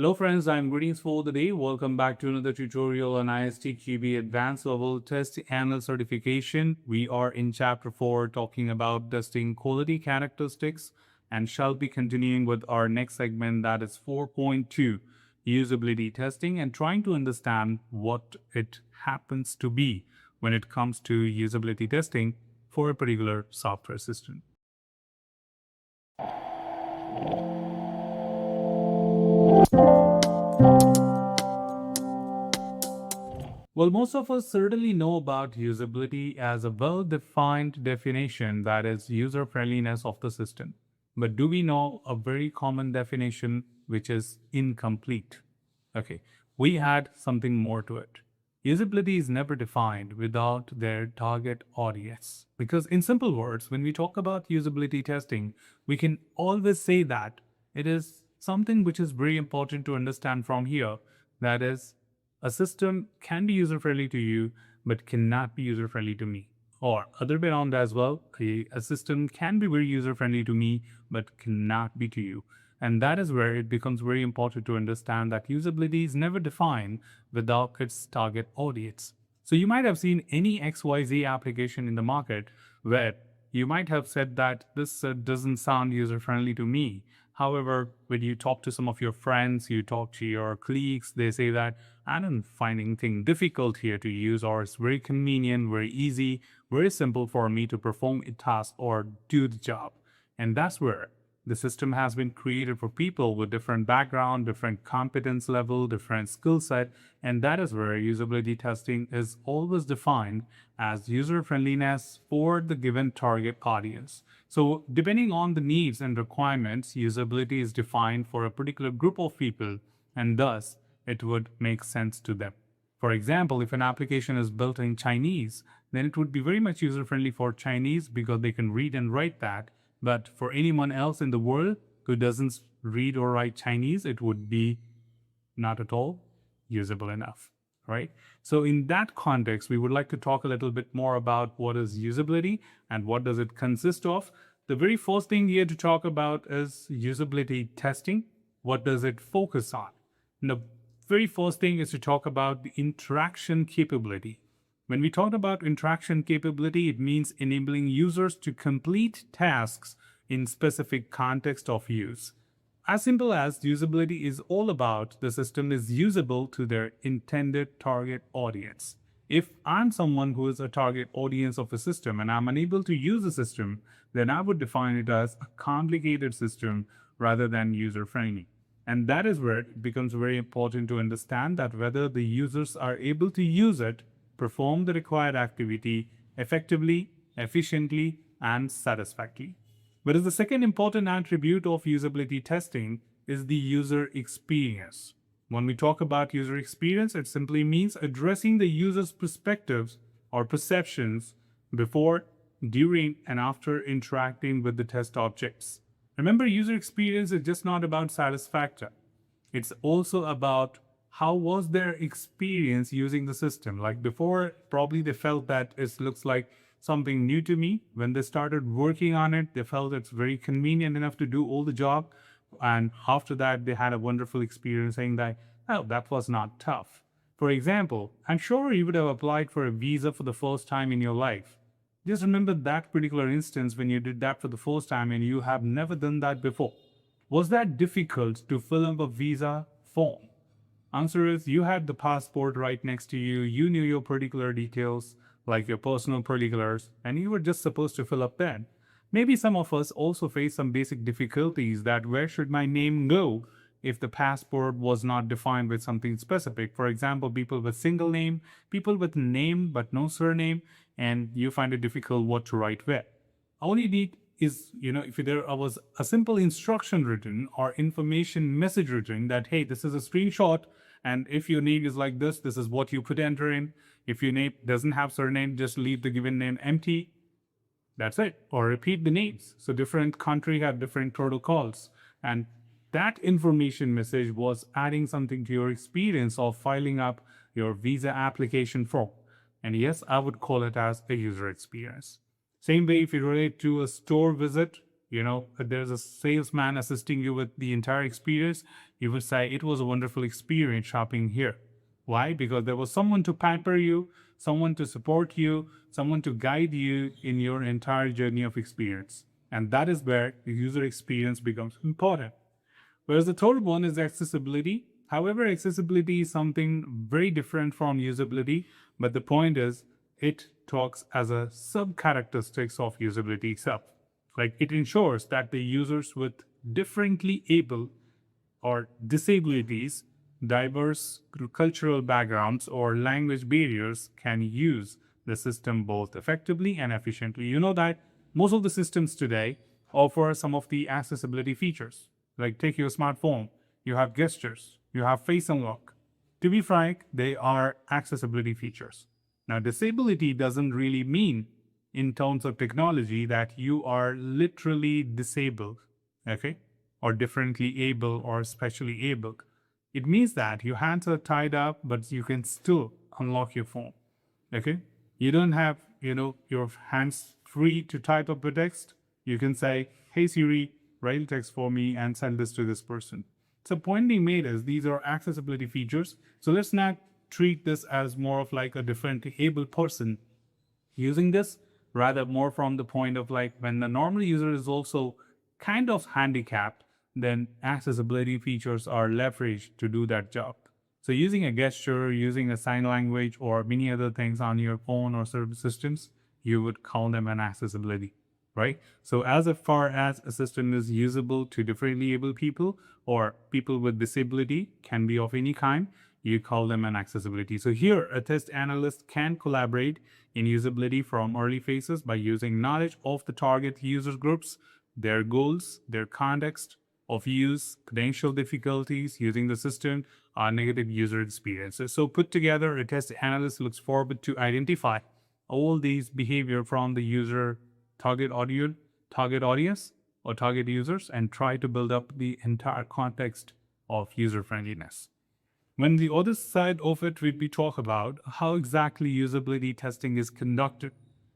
Hello friends, I'm greetings for the day. Welcome back to another tutorial on ISTQB Advanced Level Test Analyst Certification. We are in Chapter 4 talking about testing quality characteristics and shall be continuing with our next segment, that is 4.2 Usability Testing, and trying to understand what it happens to be when it comes to usability testing for a particular software system. Well, most of us certainly know about usability as a well-defined definition, that is user-friendliness of the system. But do we know a very common definition which is incomplete? Okay, we add something more to it. Usability is never defined without their target audience. Because in simple words, when we talk about usability testing, we can always say that it is something which is very important to understand from here. That is, a system can be user-friendly to you, but cannot be user-friendly to me. Or other way around as well, a system can be very user-friendly to me, but cannot be to you. And that is where it becomes very important to understand that usability is never defined without its target audience. So you might have seen any XYZ application in the market where you might have said that this doesn't sound user-friendly to me. However, when you talk to some of your friends, you talk to your colleagues, they say that I don't find anything difficult here to use, or it's very convenient, very easy, very simple for me to perform a task or do the job. And that's where the system has been created for people with different background, different competence level, different skill set, and that is where usability testing is always defined as user friendliness for the given target audience. So depending on the needs and requirements, usability is defined for a particular group of people, and thus it would make sense to them. For example, if an application is built in Chinese, then it would be very much user-friendly for Chinese because they can read and write that. But for anyone else in the world who doesn't read or write Chinese, it would be not at all usable enough, right? So in that context, we would like to talk a little bit more about what is usability and what does it consist of. The very first thing here to talk about is usability testing. What does it focus on? And the very first thing is to talk about the interaction capability. When we talk about interaction capability, it means enabling users to complete tasks in specific context of use. As simple as usability is all about the system is usable to their intended target audience. If I'm someone who is a target audience of a system and I'm unable to use the system, then I would define it as a complicated system rather than user-friendly. And that is where it becomes very important to understand that whether the users are able to use it, perform the required activity effectively, efficiently, and satisfactorily. Whereas the second important attribute of usability testing is the user experience. When we talk about user experience, it simply means addressing the user's perspectives or perceptions before, during, and after interacting with the test objects. Remember, user experience is just not about satisfaction. It's also about how was their experience using the system. Like before, probably they felt that it looks like something new to me. When they started working on it, they felt it's very convenient enough to do all the job. And after that, they had a wonderful experience saying that, oh, that was not tough. For example, I'm sure you would have applied for a visa for the first time in your life. Just remember that particular instance when you did that for the first time and you have never done that before. Was that difficult to fill up a visa form? Answer is you had the passport right next to you, you knew your particular details, like your personal particulars, and you were just supposed to fill up that. Maybe some of us also face some basic difficulties that where should my name go if the passport was not defined with something specific. For example, people with single name, people with name but no surname, and you find it difficult what to write where. All you need is, if there was a simple instruction written or information message written that, hey, this is a screenshot, and if your name is like this is what you put enter in. If your name doesn't have surname, just leave the given name empty. That's it. Or repeat the names. So different country have different protocols. And that information message was adding something to your experience of filing up your visa application form. And yes, I would call it as a user experience. Same way, if you relate to a store visit, there's a salesman assisting you with the entire experience, you would say it was a wonderful experience shopping here. Why? Because there was someone to pamper you, someone to support you, someone to guide you in your entire journey of experience. And that is where the user experience becomes important. Whereas the third one is accessibility. However, accessibility is something very different from usability, but the point is it talks as a sub-characteristics of usability itself. Like it ensures that the users with differently able or disabilities, diverse cultural backgrounds, or language barriers can use the system both effectively and efficiently. You know that most of the systems today offer some of the accessibility features. Like take your smartphone, you have gestures, you have face unlock. To be frank, they are accessibility features. Now, disability doesn't really mean in terms of technology that you are literally disabled, okay, or differently able or specially able. It means that your hands are tied up, but you can still unlock your phone, okay. You don't have, your hands free to type up a text. You can say, hey Siri, write a text for me and send this to this person. So point being made is these are accessibility features. So let's not treat this as more of like a differently able person using this, rather more from the point of like when the normal user is also kind of handicapped, then accessibility features are leveraged to do that job. So using a gesture, using a sign language, or many other things on your phone or service systems, you would call them an accessibility, right? So as far as a system is usable to differently able people or people with disability, can be of any kind, you call them an accessibility. So here, a test analyst can collaborate in usability from early phases by using knowledge of the target user groups, their goals, their context of use, potential difficulties using the system, negative user experiences. So put together, a test analyst looks forward to identify all these behavior from the user target audience, or target users, and try to build up the entire context of user friendliness. When the other side of it, we talk about how exactly usability testing is conducted.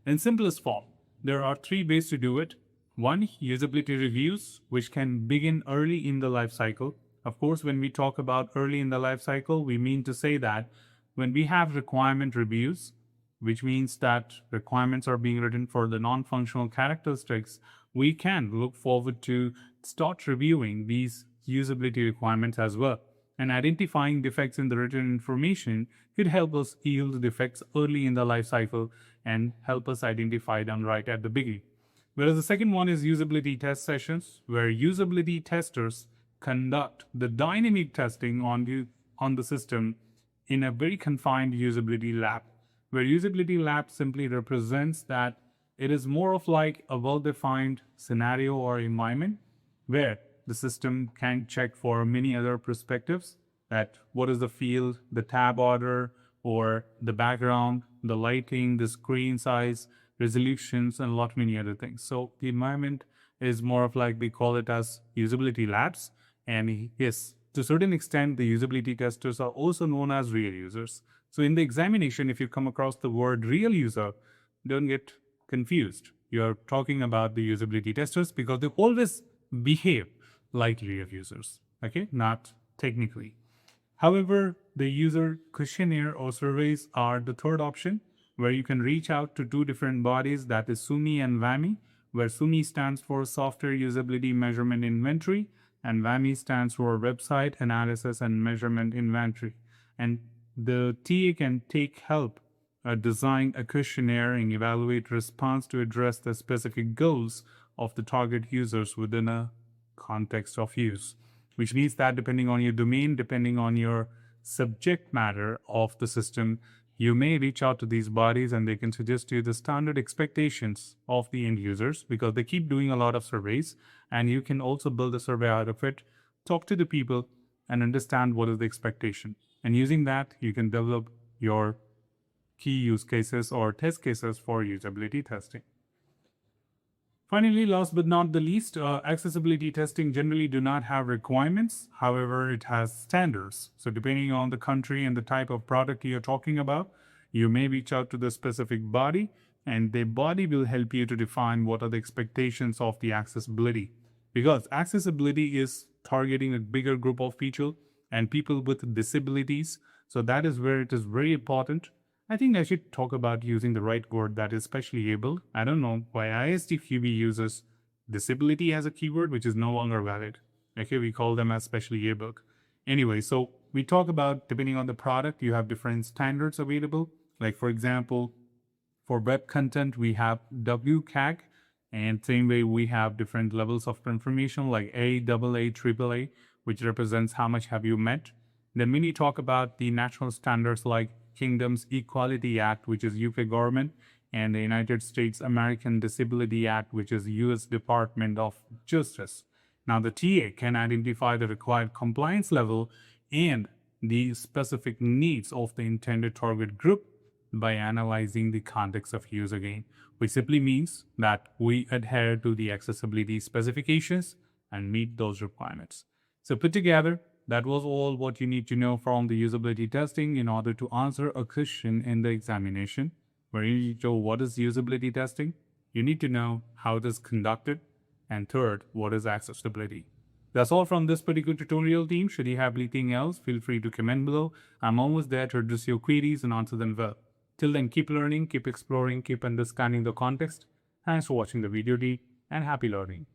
In simplest form, there are three ways to do it. One, usability reviews, which can begin early in the life cycle. Of course, when we talk about early in the life cycle, we mean to say that when we have requirement reviews, which means that requirements are being written for the non-functional characteristics, we can look forward to start reviewing these usability requirements as well. And identifying defects in the written information could help us yield defects early in the life cycle and help us identify them right at the beginning. Whereas the second one is usability test sessions, where usability testers conduct the dynamic testing on the system in a very confined usability lab, where usability lab simply represents that it is more of like a well-defined scenario or environment where the system can check for many other perspectives, that what is the field, the tab order, or the background, the lighting, the screen size, resolutions, and a lot many other things. So the environment is more of like we call it as usability labs. And yes, to a certain extent, the usability testers are also known as real users. So in the examination, if you come across the word real user, don't get confused. You're talking about the usability testers because they always behave like real users, okay? Not technically. However, the user questionnaire or surveys are the third option, where you can reach out to two different bodies, that is SUMI and WAMI, where SUMI stands for Software Usability Measurement Inventory, and WAMI stands for Website Analysis and Measurement Inventory. And the TA can take help design a questionnaire and evaluate response to address the specific goals of the target users within a context of use, which means that depending on your domain, depending on your subject matter of the system, you may reach out to these bodies and they can suggest to you the standard expectations of the end users, because they keep doing a lot of surveys, and you can also build a survey out of it, talk to the people and understand what is the expectation. And using that, you can develop your key use cases or test cases for usability testing. Finally, last but not the least, accessibility testing generally do not have requirements. However, it has standards. So depending on the country and the type of product you're talking about, you may reach out to the specific body and the body will help you to define what are the expectations of the accessibility, because accessibility is targeting a bigger group of people and people with disabilities. So that is where it is very important. I think I should talk about using the right word, that is specially able. I don't know why ISTQB uses disability as a keyword, which is no longer valid. Okay, we call them as specially able. Anyway, so we talk about, depending on the product, you have different standards available. Like for example, for web content, we have WCAG, and same way we have different levels of confirmation like A, AA, AAA, which represents how much have you met. Then we talk about the national standards like Kingdom's Equality Act, which is UK government, and the United States American Disability Act, which is US Department of Justice. Now the TA can identify the required compliance level and the specific needs of the intended target group by analyzing the context of use again, which simply means that we adhere to the accessibility specifications and meet those requirements. So put together, that was all what you need to know from the usability testing in order to answer a question in the examination. Where you need to know what is usability testing, you need to know how it is conducted, and third, what is accessibility. That's all from this particular tutorial, team. Should you have anything else, feel free to comment below. I'm always there to address your queries and answer them well. Till then, keep learning, keep exploring, keep understanding the context. Thanks for watching the video, D, and happy learning.